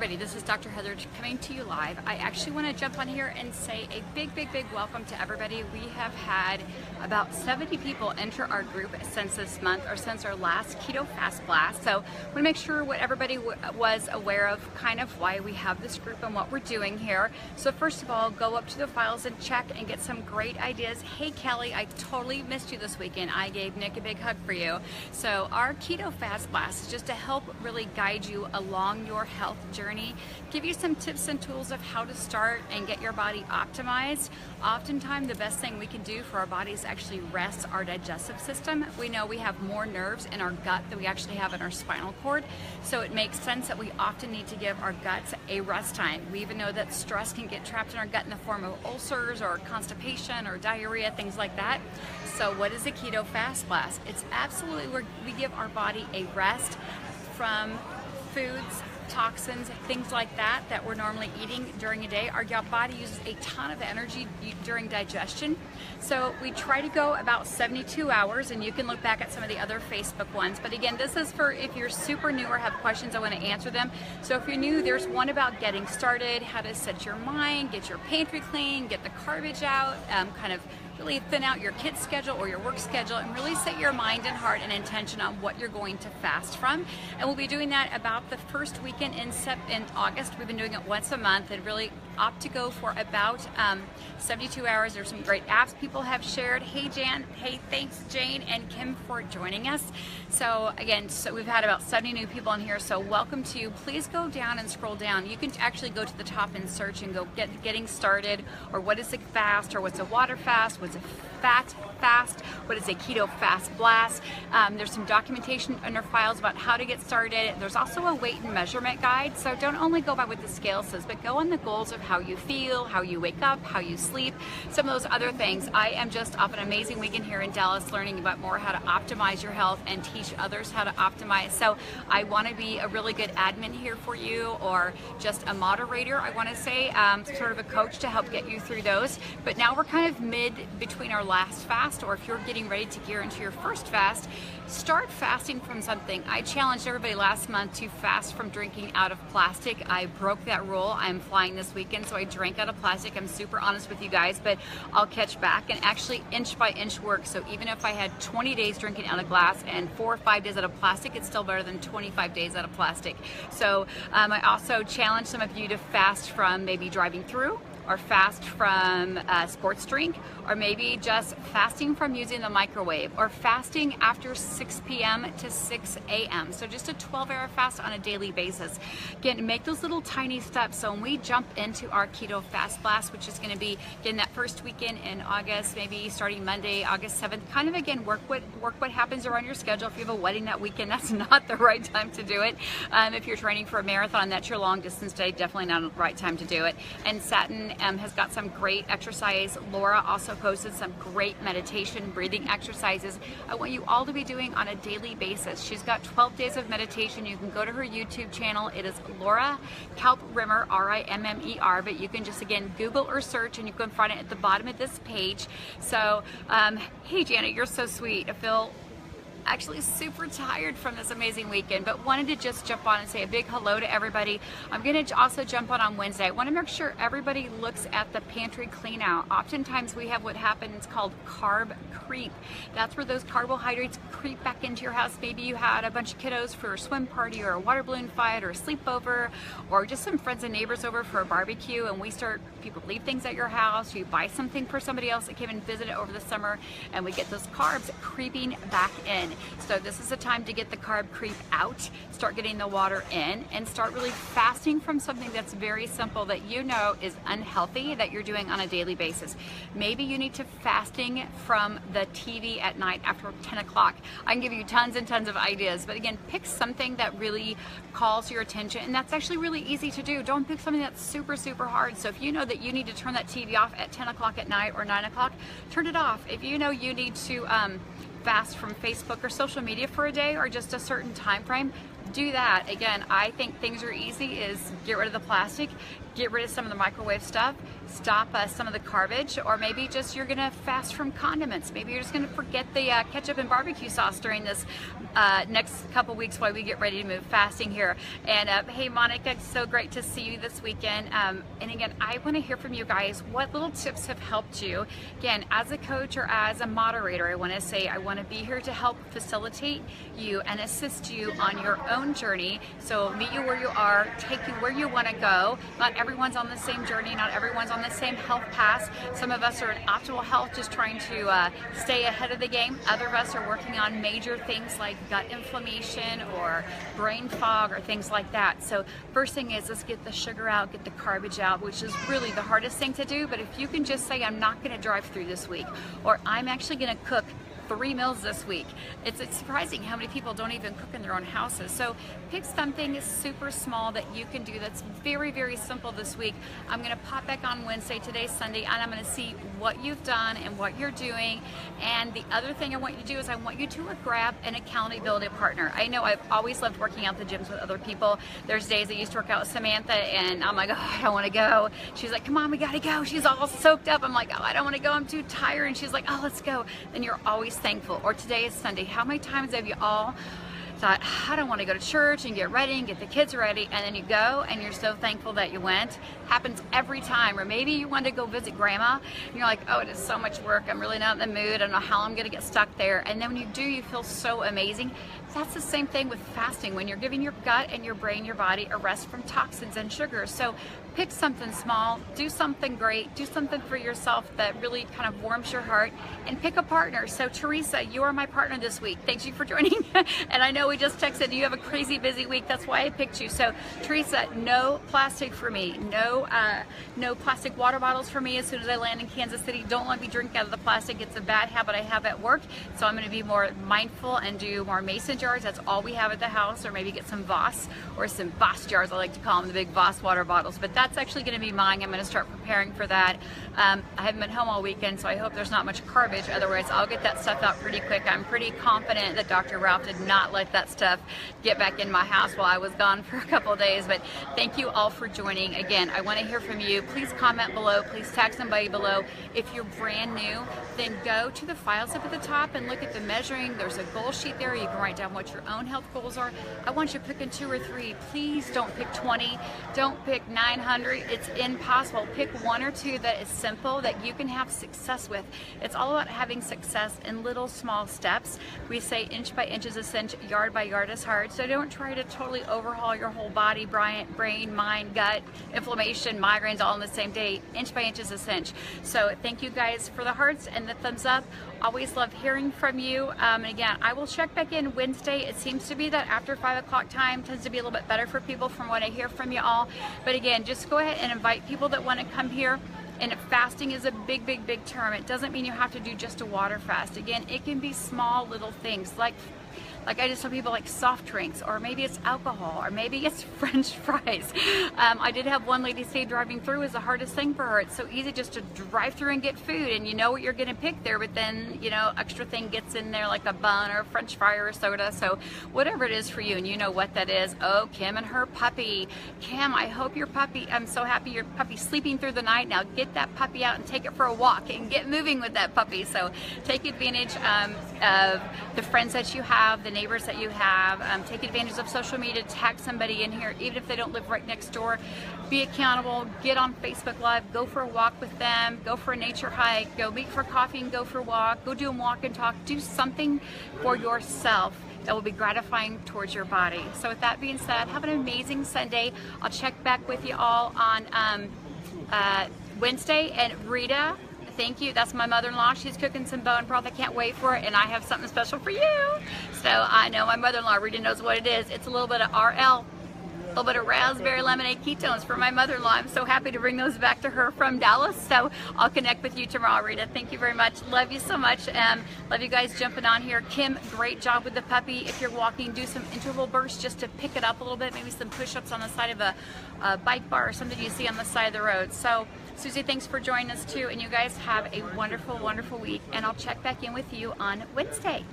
everybody, this is Dr. Heather coming to you live. I actually want to jump on here and say a big welcome to everybody. We have had about 70 people enter our group since this month, or since our last Keto Fast Blast. So I want to make sure what everybody was aware of, kind of why we have this group and what we're doing here. So first of all, go up to the files and check and get some great ideas. Hey Kelly, I totally missed you this weekend. I gave Nick a big hug for you. So our Keto Fast Blast is just to help really guide you along your health journey, give you some tips and tools of how to start and get your body optimized. Oftentimes the best thing we can do for our body is actually rest our digestive system. We know we have more nerves in our gut than we actually have in our spinal cord, so it makes sense that we often need to give our guts a rest time. We even know that stress can get trapped in our gut in the form of ulcers or constipation or diarrhea, things like that. So what is a Keto Fast Blast? It's absolutely where we give our body a rest from foods, toxins, things like that we're normally eating during a day. Our body uses a ton of energy during digestion. So we try to go about 72 hours, and you can look back at some of the other Facebook ones. But again, this is for if you're super new or have questions, I want to answer them. So if you're new, there's one about getting started, how to set your mind, get your pantry clean, get the garbage out, kind of really thin out your kids' schedule or your work schedule, and really set your mind and heart and intention on what you're going to fast from. And we'll be doing that about the first weekend in August. We've been doing it once a month and really opt to go for about 72 hours. There's some great apps people have shared. Hey Jan, hey, thanks Jane and Kim for joining us. So again, we've had about 70 new people in here, so welcome to you. Please go down and scroll down. You can actually go to the top and search and go getting started, or what is a fast, or what's a water fast, what's a fat fast, what is a keto fast blast. There's some documentation under files about how to get started. There's also a weight and measurement guide, so don't only go by what the scale says, but go on the goals of how you feel, how you wake up, how you sleep, some of those other things. I am just off an amazing weekend here in Dallas learning about more how to optimize your health and teach others how to optimize. So I want to be a really good admin here for you, or just a moderator, I want to say, sort of a coach to help get you through those. But now we're kind of mid between our last fast, or if you're getting ready to gear into your first fast, start fasting from something. I challenged everybody last month to fast from drinking out of plastic. I broke that rule. I'm flying this weekend, so I drank out of plastic. I'm super honest with you guys, but I'll catch back, and actually inch by inch work. So even if I had 20 days drinking out of glass and 4 or 5 days out of plastic, it's still better than 25 days out of plastic. So I also challenge some of you to fast from maybe driving through, or fast from a sports drink, or maybe just fasting from using the microwave, or fasting after 6 p.m. to 6 a.m. So just a 12-hour fast on a daily basis. Again, make those little tiny steps. So when we jump into our Keto Fast Blast, which is going to be again that first weekend in August, maybe starting Monday, August 7th, kind of again work what happens around your schedule. If you have a wedding that weekend, that's not the right time to do it. If you're training for a marathon, that's your long distance day, definitely not the right time to do it. And Satin has got some great exercise. Laura also posted some great meditation, breathing exercises I want you all to be doing on a daily basis. She's got 12 days of meditation. You can go to her YouTube channel. It is Laura Kalp Rimmer, R-I-M-M-E-R, but you can just again Google or search, and you can find it at the bottom of this page. So hey Janet, you're so sweet. I feel actually super tired from this amazing weekend, but wanted to just jump on and say a big hello to everybody. I'm going to also jump on Wednesday. I want to make sure everybody looks at the pantry clean out. Oftentimes we have what happens called carb creep. That's where those carbohydrates creep back into your house. Maybe you had a bunch of kiddos for a swim party, or a water balloon fight, or a sleepover, or just some friends and neighbors over for a barbecue, and people leave things at your house, you buy something for somebody else that came and visited over the summer, and we get those carbs creeping back in. So this is a time to get the carb creep out, start getting the water in, and start really fasting from something that's very simple that you know is unhealthy that you're doing on a daily basis. Maybe you need to fasting from the TV at night after 10 o'clock. I can give you tons and tons of ideas, but again, pick something that really calls your attention, and that's actually really easy to do. Don't pick something that's super hard. So if you know that you need to turn that TV off at 10 o'clock at night or 9 o'clock, turn it off. If you know you need to fast from Facebook or social media for a day, or just a certain time frame, do that. Again, I think things are easy, is get rid of the plastic, get rid of some of the microwave stuff, stop some of the garbage, or maybe just you're gonna fast from condiments. Maybe you're just gonna forget the ketchup and barbecue sauce during this next couple weeks while we get ready to move fasting here. And hey Monica, it's so great to see you this weekend. And again, I wanna hear from you guys, what little tips have helped you? Again, as a coach or as a moderator, I wanna say, I wanna be here to help facilitate you and assist you on your own journey. So meet you where you are, take you where you wanna go. Not everyone's on the same journey, not everyone's on the same health path. Some of us are in optimal health, just trying to stay ahead of the game. Other of us are working on major things like gut inflammation or brain fog or things like that. So first thing is, let's get the sugar out, get the garbage out, which is really the hardest thing to do. But if you can just say, I'm not gonna drive through this week, or I'm actually gonna cook 3 meals this week. It's surprising how many people don't even cook in their own houses. So pick something super small that you can do that's very, very simple this week. I'm gonna pop back on Wednesday, today's Sunday, and I'm gonna see what you've done and what you're doing. And the other thing I want you to do is I want you to grab an accountability partner. I know I've always loved working out the gyms with other people. There's days I used to work out with Samantha and I'm like, oh, I don't wanna go. She's like, come on, we gotta go. She's all soaked up. I'm like, oh, I don't wanna go, I'm too tired. And she's like, oh, let's go. Then you're always thankful. Or today is Sunday. How many times have you all thought, I don't want to go to church and get ready and get the kids ready, and then you go and you're so thankful that you went? Happens every time. Or maybe you want to go visit grandma and you're like, oh, it is so much work, I'm really not in the mood, I don't know how I'm going to get stuck there. And then when you do, you feel so amazing. That's the same thing with fasting, when you're giving your gut and your brain, your body a rest from toxins and sugars. So pick something small, do something great, do something for yourself that really kind of warms your heart, and pick a partner. So Teresa, you are my partner this week. Thank you for joining. And I know we just texted, you have a crazy busy week, that's why I picked you. So Teresa, no plastic for me, no plastic water bottles for me as soon as I land in Kansas City. Don't let me drink out of the plastic, it's a bad habit I have at work. So I'm gonna be more mindful and do more mason jars. That's all we have at the house, or maybe get some Voss, or some Voss jars, I like to call them, the big Voss water bottles. But that's actually going to be mine. I'm going to start preparing for that. I haven't been home all weekend, so I hope there's not much garbage. Otherwise, I'll get that stuff out pretty quick. I'm pretty confident that Dr. Ralph did not let that stuff get back in my house while I was gone for a couple of days. But thank you all for joining. Again, I want to hear from you. Please comment below. Please tag somebody below. If you're brand new, then go to the files up at the top and look at the measuring. There's a goal sheet there. You can write down what your own health goals are. I want you picking 2 or 3. Please don't pick 20. Don't pick 900. It's impossible. Pick 1 or 2 that is simple, that you can have success with. It's all about having success in little small steps. We say inch by inch is a cinch, yard by yard is hard. So don't try to totally overhaul your whole body, brain, mind, gut, inflammation, migraines all in the same day. Inch by inch is a cinch. So thank you guys for the hearts and the thumbs up. Always love hearing from you. And again, I will check back in Wednesday. It seems to be that after 5 o'clock time tends to be a little bit better for people from what I hear from you all. But again, just go ahead and invite people that want to come here. And fasting is a big, big, big term. It doesn't mean you have to do just a water fast. Again, it can be small little things like I just tell people, like soft drinks, or maybe it's alcohol, or maybe it's French fries. I did have one lady say driving through is the hardest thing for her. It's so easy just to drive through and get food, and you know what you're gonna pick there, but then, you know, extra thing gets in there like a bun or a French fry or a soda. So whatever it is for you, and you know what that is. Oh, Kim and her puppy. Kim, I hope your puppy, I'm so happy your puppy's sleeping through the night. Now get that puppy out and take it for a walk and get moving with that puppy. So take advantage of the friends that you have, the neighbors that you have. Take advantage of social media, tag somebody in here, even if they don't live right next door. Be accountable, get on Facebook Live, go for a walk with them, go for a nature hike, go meet for coffee and go for a walk, go do a walk and talk. Do something for yourself that will be gratifying towards your body. So with that being said, have an amazing Sunday. I'll check back with you all on Wednesday. And Rita, thank you. That's my mother-in-law. She's cooking some bone broth. I can't wait for it, and I have something special for you. So I know my mother-in-law, Rita, knows what it is. It's a little bit of RL, a little bit of raspberry lemonade ketones for my mother-in-law. I'm so happy to bring those back to her from Dallas. So I'll connect with you tomorrow, Rita. Thank you very much. Love you so much. Love you guys jumping on here. Kim, great job with the puppy. If you're walking, do some interval bursts just to pick it up a little bit. Maybe some push-ups on the side of a bike bar or something you see on the side of the road. So Susie, thanks for joining us too. And you guys have a wonderful, wonderful week. And I'll check back in with you on Wednesday.